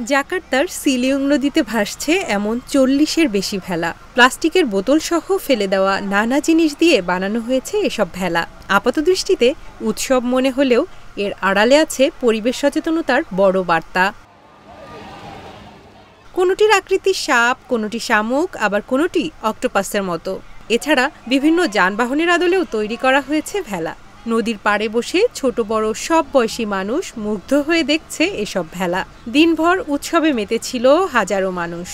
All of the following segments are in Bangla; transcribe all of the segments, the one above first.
জাকার্তার সিলিয়ং নদীতে ভাসছে এমন ৪০-এর বেশি ভেলা। প্লাস্টিকের বোতল সহ ফেলে দেওয়া নানা জিনিস দিয়ে বানানো হয়েছে এসব ভেলা। আপাতদৃষ্টিতে উৎসব মনে হলেও এর আড়ালে আছে পরিবেশ সচেতনতার বড় বার্তা। কোনোটির আকৃতি সাপ, কোনোটি শামুক, আবার কোনোটি অক্টোপাসের মতো। এছাড়া বিভিন্ন যানবাহনের আদলেও তৈরি করা হয়েছে ভেলা। নদীর পাড়ে বসে ছোট বড় সব বয়সী মানুষ মুগ্ধ হয়ে দেখছে এসব ভেলা। দিনভর উৎসবে মেতেছিল হাজারো মানুষ।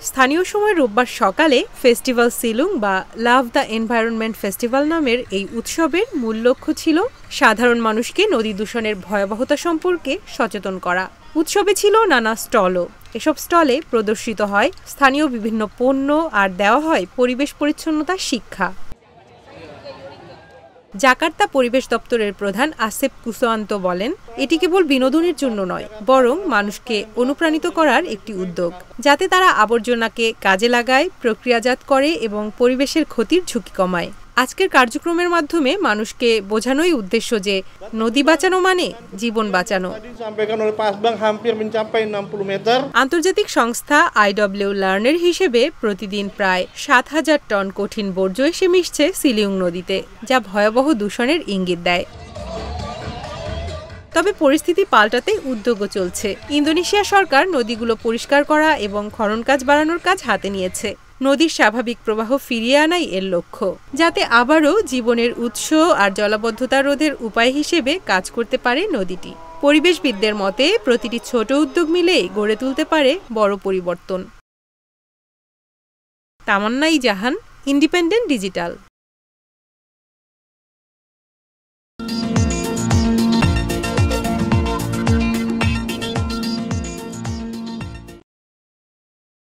স্থানীয় সময় রোববার সকালে ফেস্টিভ্যাল সিলুং বা লাভ দ্য এনভায়রনমেন্ট ফেস্টিভ্যাল নামের এই উৎসবের মূল লক্ষ্য ছিল সাধারণ মানুষকে নদী দূষণের ভয়াবহতা সম্পর্কে সচেতন করা। উৎসবে ছিল নানা স্টলও। এসব স্টলে প্রদর্শিত হয় স্থানীয় বিভিন্ন পণ্য আর দেওয়া হয় পরিবেশ পরিচ্ছন্নতার শিক্ষা। জাকার্তা পরিবেশ দপ্তরের প্রধান আসেপ কুসোয়ান্ত বলেন, এটি কেবল বিনোদনের জন্য নয়, বরং মানুষকে অনুপ্রাণিত করার একটি উদ্যোগ, যাতে তারা আবর্জনাকে কাজে লাগায়, প্রক্রিয়াজাত করে এবং পরিবেশের ক্ষতির ঝুঁকি কমায়। আজকের কার্যক্রমের মাধ্যমে মানুষকে বোঝানোই উদ্দেশ্য যে নদী বাঁচানো মানে জীবন বাঁচানো। আন্তর্জাতিক সংস্থা IW লার্নের হিসেবে প্রতিদিন প্রায় ৭,০০০ টন কঠিন বর্জ্য এসে মিশছে সিলিয়ং নদীতে, যা ভয়াবহ দূষণের ইঙ্গিত দেয়। তবে পরিস্থিতি পাল্টাতে উদ্যোগও চলছে। ইন্দোনেশিয়া সরকার নদীগুলো পরিষ্কার করা এবং খনন কাজ বাড়ানোর কাজ হাতে নিয়েছে। নদীর স্বাভাবিক প্রবাহ ফিরিয়ে আনাই এর লক্ষ্য, যাতে আবারও জীবনের উৎস আর জলাবদ্ধতা রোধের উপায় হিসেবে কাজ করতে পারে নদীটি। পরিবেশবিদদের মতে প্রতিটি ছোট উদ্যোগ মিলেই গড়ে তুলতে পারে বড় পরিবর্তন। তামান্না জাহান, ইন্ডিপেন্ডেন্ট ডিজিটাল।